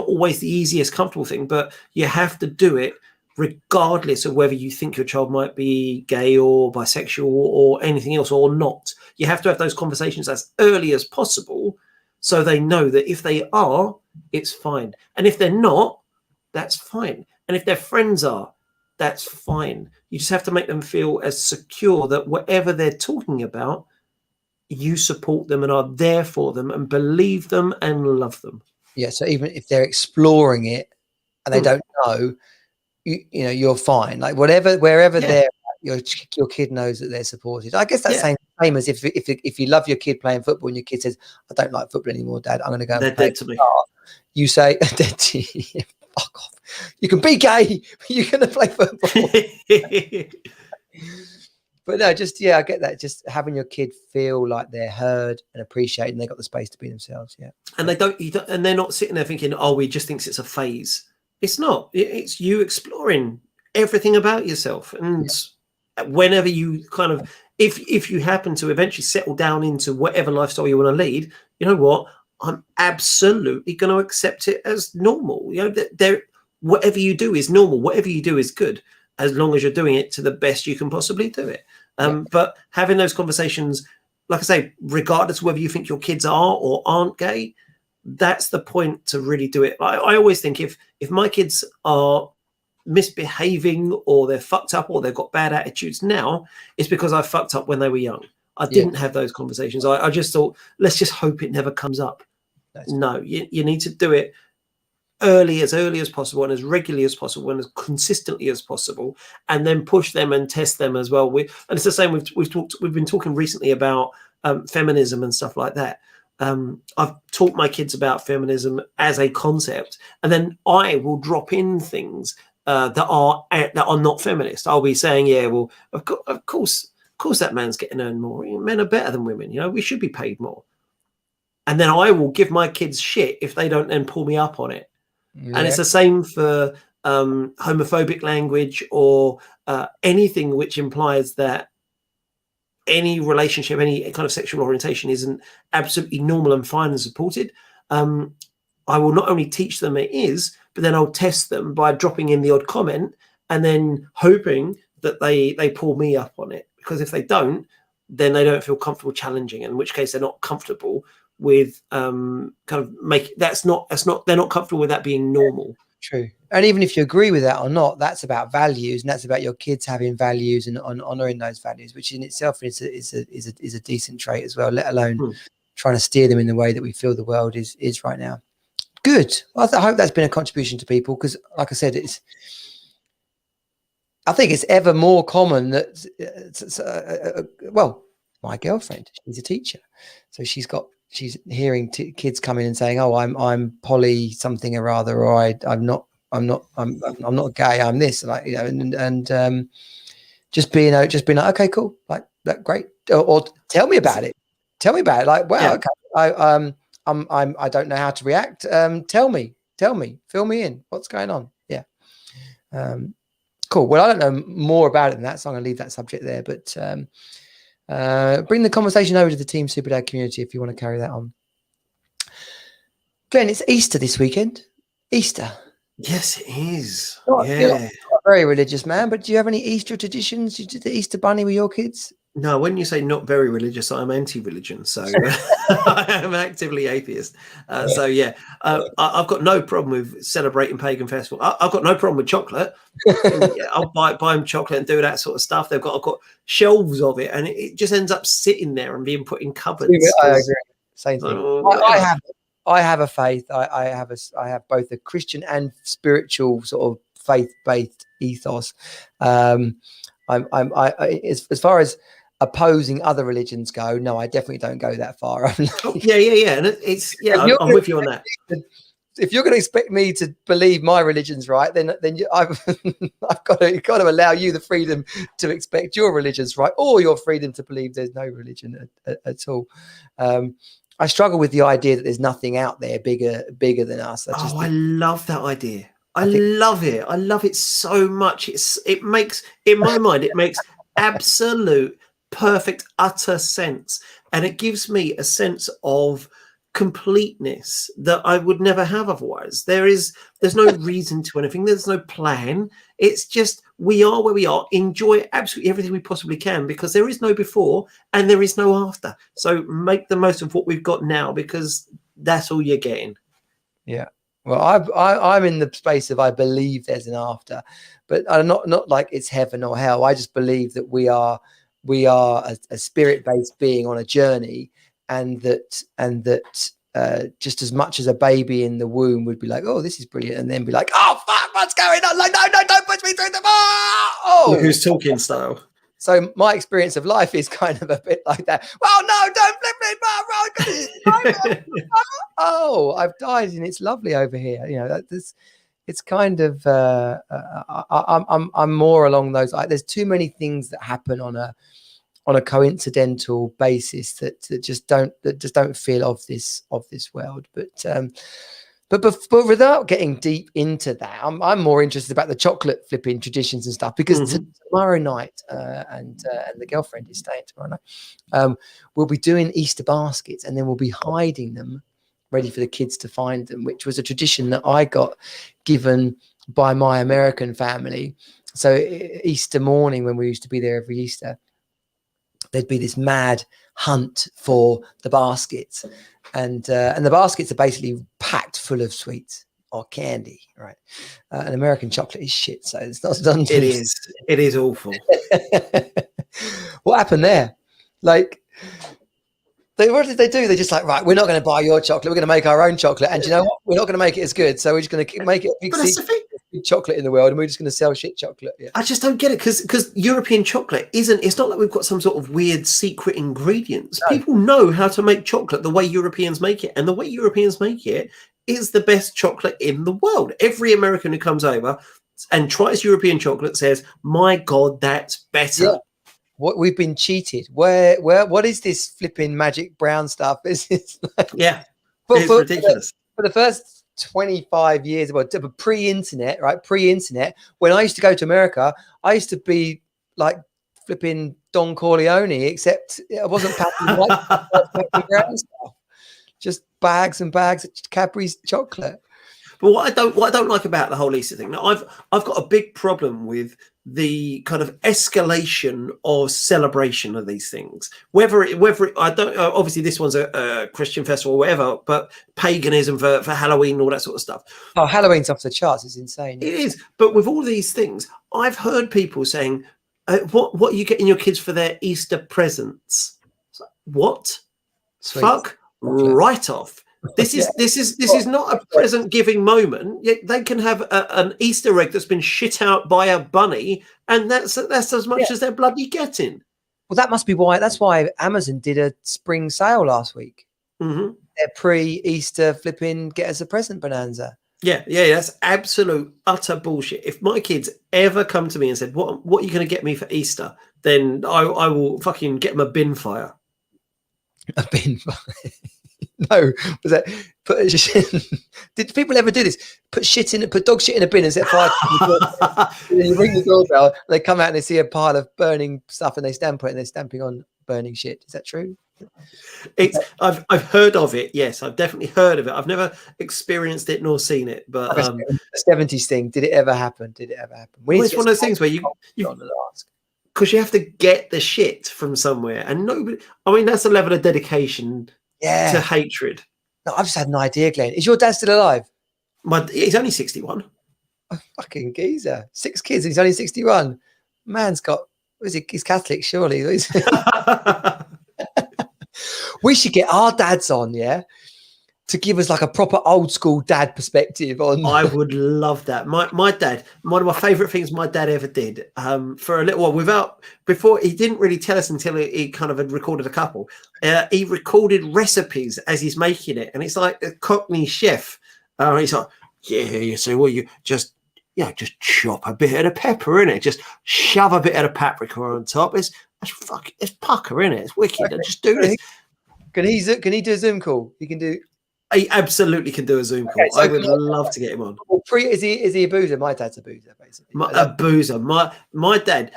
always the easiest, comfortable thing, but you have to do it regardless of whether you think your child might be gay or bisexual or anything else or not. You have to have those conversations as early as possible so they know that if they are, it's fine. And if they're not, that's fine. And if their friends are, that's fine. You just have to make them feel as secure that whatever they're talking about, you support them and are there for them and believe them and love them. Yeah. So even if they're exploring it and they don't know, you know, you're fine. Like wherever they're at, your kid knows that they're supported. I guess that's same as if you love your kid playing football and your kid says, "I don't like football anymore, Dad. I'm going to go and play guitar." You say, "Fuck off. You can be gay, but you're going to play football." But no, just I get that. Just having your kid feel like they're heard and appreciated, and they got the space to be themselves. Yeah, and and they're not sitting there thinking, "Oh, we just thinks it's a phase." It's not. It's you exploring everything about yourself, and whenever you kind of, if you happen to eventually settle down into whatever lifestyle you want to lead, you know what? I'm absolutely going to accept it as normal. You know, whatever you do is normal. Whatever you do is good, as long as you're doing it to the best you can possibly do it. But having those conversations, like I say, regardless of whether you think your kids are or aren't gay, that's the point to really do it. I always think if my kids are misbehaving or they're fucked up or they've got bad attitudes now, it's because I fucked up when they were young. I didn't have those conversations. I just thought, let's just hope it never comes up. No, you need to do it early as possible and as regularly as possible and as consistently as possible, and then push them and test them as well. And it's the same. We've been talking recently about feminism and stuff like that. I've taught my kids about feminism as a concept, and then I will drop in things that are not feminist. I'll be saying, yeah, well, of course that man's getting earned more. Men are better than women. You know, we should be paid more. And then I will give my kids shit if they don't then pull me up on it. Yeah. And it's the same for homophobic language or anything which implies that any relationship, any kind of sexual orientation isn't absolutely normal and fine and supported. I will not only teach them it is, but then I'll test them by dropping in the odd comment and then hoping that they pull me up on it. Because if they don't, then they don't feel comfortable challenging, in which case they're not comfortable with they're not comfortable with that being normal. True. And even if you agree with that or not, that's about values, and that's about your kids having values and honoring those values, which in itself is a decent trait as well, let alone trying to steer them in the way that we feel the world is right now. Good. Well, I hope that's been a contribution to people, because like I said, I think it's ever more common that well, my girlfriend, she's a teacher, so she's hearing kids come in and saying, "Oh, I'm poly something or other," or I'm not gay, I'm this, like, you know, and just being like, okay, cool, like that, great, or tell me about it, like, wow, okay, I don't know how to react. Tell me, fill me in, what's going on? Yeah. Cool. Well, I don't know more about it than that, so I'm going to leave that subject there. But bring the conversation over to the Team Super Dad community if you want to carry that on. Glenn, it's Easter this weekend. Easter. Yes, it is. You're not a very religious man, but do you have any Easter traditions? You did the Easter bunny with your kids? No, when you say not very religious, I'm anti-religion, so I'm actively atheist. So yeah, I've got no problem with celebrating pagan festival. I've got no problem with chocolate. I'll buy them chocolate and do that sort of stuff. I've got shelves of it, and it just ends up sitting there and being put in cupboards. I agree. Same thing. I have a faith. I have both a Christian and spiritual sort of faith-based ethos. As far as opposing other religions go, no, I definitely don't go that far. And I'm with you on that. If you're going to expect me to believe my religion's right, then I've got to allow you the freedom to expect your religion's right, or your freedom to believe there's no religion at all. I struggle with the idea that there's nothing out there bigger than us. I love that idea. I love it. I love it so much. It makes, in my mind, it makes absolute, perfect, utter sense. And it gives me a sense of completeness that I would never have otherwise. There's no reason to anything. There's no plan. It's just we are where we are. Enjoy absolutely everything we possibly can, because there is no before and there is no after. So make the most of what we've got now, because that's all you're getting. Yeah. Well, I'm in the space of I believe there's an after, but I'm not like it's heaven or hell. I just believe that we are a spirit-based being on a journey, and that just as much as a baby in the womb would be like, oh, this is brilliant, and then be like, oh fuck, what's going on? Like, no, don't push me through the bar. Oh, Who's talking style? So my experience of life is kind of a bit like that. Well, no, don't flip me, oh, I've died and it's lovely over here. You know, it's kind of I'm more along those. There's too many things that happen on a coincidental basis that just don't feel of this world. But without getting deep into that, I'm more interested about the chocolate flipping traditions and stuff, because tomorrow night, and the girlfriend is staying tomorrow night, we'll be doing Easter baskets, and then we'll be hiding them, ready for the kids to find them, which was a tradition that I got given by my American family. So Easter morning, when we used to be there every Easter, there'd be this mad hunt for the baskets, and the baskets are basically packed full of sweets or candy, right? And American chocolate is shit, so it's not done. It is awful. What happened there? Like, what did they do? They're just like, right, we're not going to buy your chocolate. We're going to make our own chocolate, and you know what? We're not going to make it as good, so we're just going to make it a big chocolate in the world, and we're just going to sell shit chocolate. Yeah. I just don't get it, because European chocolate it's not like we've got some sort of weird secret ingredients. No. People know how to make chocolate the way Europeans make it, and the way Europeans make it is the best chocolate in the world. Every American who comes over and tries European chocolate says, my God, that's better. Yeah. What, we've been cheated. What is this flipping magic brown stuff? Is it like, yeah, it's ridiculous. For the first 25 years, well, pre-internet, right? Pre-internet, when I used to go to America, I used to be like flipping Don Corleone, except I wasn't packing like brown stuff. Just bags and bags of Cadbury's chocolate. But what I don't like about the whole Easter thing, now I've got a big problem with the kind of escalation of celebration of these things. Whether I don't, obviously this one's a Christian festival or whatever, but paganism for Halloween, all that sort of stuff. Oh, Halloween's off the charts. It's insane. It is. But with all these things, I've heard people saying, what are you getting your kids for their Easter presents? What? Sweet. Fuck right off. This is not a present giving moment. They can have an Easter egg that's been shit out by a bunny, and that's as much as they're bloody getting. Well, that must be why. That's why Amazon did a spring sale last week. Mm-hmm. Their pre-Easter flipping get us a present bonanza. Yeah, that's absolute utter bullshit. If my kids ever come to me and said, "What are you going to get me for Easter?" then I will fucking get them a bin fire. A bin fire. No, was that put shit in? Did people ever do this? Put dog shit in a bin and set fire to and then you ring the doorbell, and they come out and they see a pile of burning stuff and they stamp it, and they're stamping on burning shit. Is that true? I've heard of it. Yes, I've definitely heard of it. I've never experienced it nor seen it, but the 70s thing. Did it ever happen? Well, it's one of those things where you because you have to get the shit from somewhere, and nobody. I mean, that's a level of dedication. Yeah, to hatred. No, I've just had an idea, Glenn. Is your dad still alive? He's only 61. Oh, fucking geezer. 6 kids. He's only 61. Man's got. He's Catholic, surely. We should get our dads on, yeah, to give us like a proper old school dad perspective on. I would love that. My dad, one of my favourite things my dad ever did, for a little while, before he didn't really tell us until he kind of had recorded a couple. He recorded recipes as he's making it, and it's like a Cockney chef. He's like, yeah, so well, you just chop a bit of the pepper in it, just shove a bit of the paprika on top. It's pucker in it. It's wicked. Just do this. Can he do a Zoom call? He can do. He absolutely can do a Zoom call. So I would love to get him on. Is he a boozer? My dad's a boozer, basically. A boozer. My dad,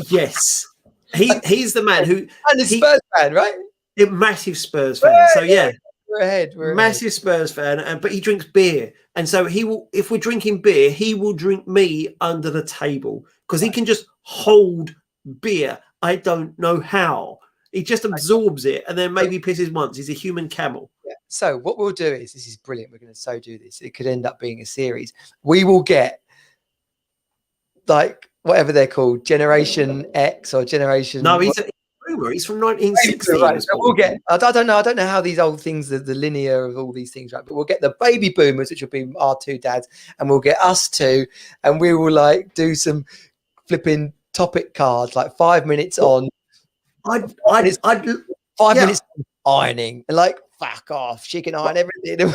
yes. He's the man who... And a Spurs fan, right? A massive Spurs fan. So, yeah. We're ahead. We're ahead. Massive Spurs fan, but he drinks beer, and so he will. If we're drinking beer, he will drink me under the table because he can just hold beer. I don't know how. He just absorbs it and then maybe pisses once. He's a human camel. Yeah. So what we'll do is, this is brilliant. We're going to so do this. It could end up being a series. We will get like whatever they're called, Generation X or Generation. No, he's a boomer. He's from 1960. Right. So we'll get. I don't know. I don't know how these old things, the linear of all these things, right? But we'll get the baby boomers, which will be our two dads, and we'll get us two, and we will like do some flipping topic cards, like 5 minutes on. I'd 5 minutes ironing, and like fuck off, she can iron everything.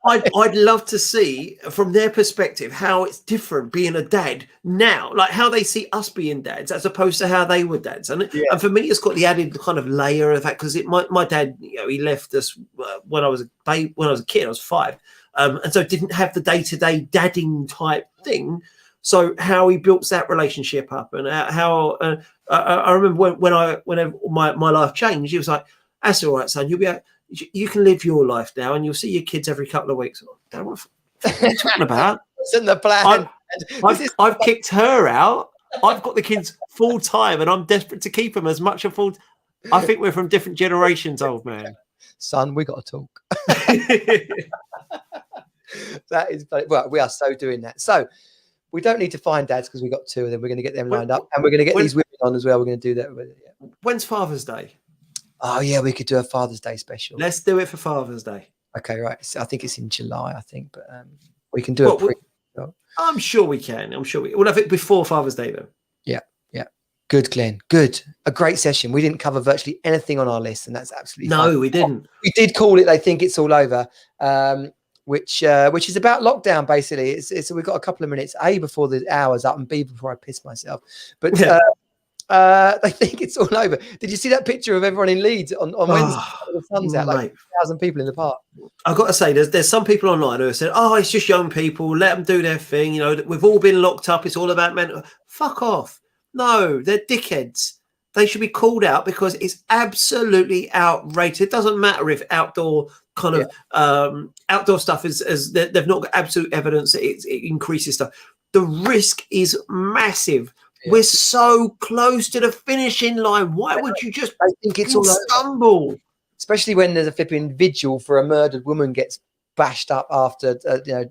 I'd love to see from their perspective how it's different being a dad now, like how they see us being dads as opposed to how they were dads. And for me, it's got the added kind of layer of that because my dad, you know, he left us when I was a baby, when I was a kid. I was 5, and so didn't have the day-to-day dadding type thing. So how he built that relationship up, and how I remember when my life changed, he was like, "That's all right, son. You can live your life now, and you'll see your kids every couple of weeks." What are you talking about? It's in the plan. I've kicked her out. I've got the kids full time, and I'm desperate to keep them as much a full. I think we're from different generations, old man. Son, we got to talk. That is, well, we are so doing that. So. We don't need to find dads because we got 2 of them. We're going to get them lined up, and we're going to get these women on as well. We're going to do that. When's Father's Day? Oh yeah, we could do a Father's Day special. Let's do it for Father's Day. Okay, right. So I think it's in July. I think, but we can do it. I'm sure we can. We'll have it before Father's Day, though. Yeah. Good, Glenn. Good. A great session. We didn't cover virtually anything on our list, and that's absolutely fine. We didn't. We did call it. They think it's all over. Which is about lockdown, basically. It's we've got a couple of minutes, A, before the hour's up, and B, before I piss myself. But they think it's all over. Did you see that picture of everyone in Leeds on Wednesday? The sun's out, like 1,000 people in the park. I've got to say, there's some people online who have said, "Oh, it's just young people. Let them do their thing. You know, we've all been locked up. It's all about mental." Fuck off. No, they're dickheads. They should be called out because it's absolutely outrageous. It doesn't matter if outdoor kind of outdoor stuff is they've not got absolute evidence that it increases stuff. The risk is massive. We're so close to the finishing line. Why would you just stumble? Especially when there's a flipping vigil for a murdered woman gets bashed up after a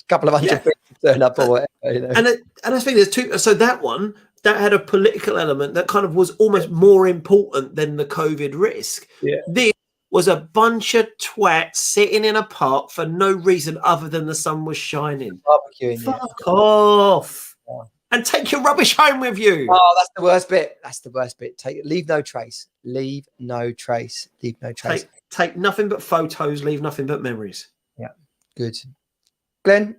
couple of hundred people turn up or whatever. You know? And I think there's 2. So that one that had a political element that kind of was almost more important than the COVID risk. Yeah. This was a bunch of twats sitting in a park for no reason other than the sun was shining. Barbecuing. Fuck off. Yeah. And take your rubbish home with you. Oh, that's the worst bit. That's the worst bit. Leave no trace. Leave no trace. Leave no trace. Take nothing but photos. Leave nothing but memories. Yeah. Good. Glenn,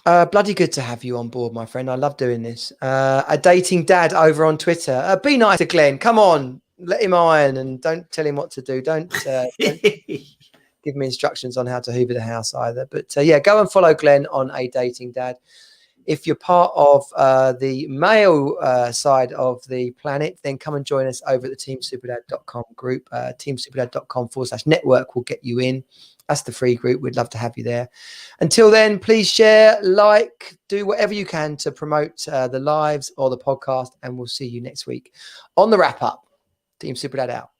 bloody good to have you on board, my friend. I love doing this. A dating dad over on Twitter. Be nice to Glenn. Come on. Let him iron and don't tell him what to do. Don't give me instructions on how to hoover the house either. But go and follow Glenn on A Dating Dad. If you're part of the male side of the planet, then come and join us over at the teamsuperdad.com group. Teamsuperdad.com/network will get you in. That's the free group. We'd love to have you there. Until then, please share, like, do whatever you can to promote the lives or the podcast, and we'll see you next week on the wrap up. Team Superdad out.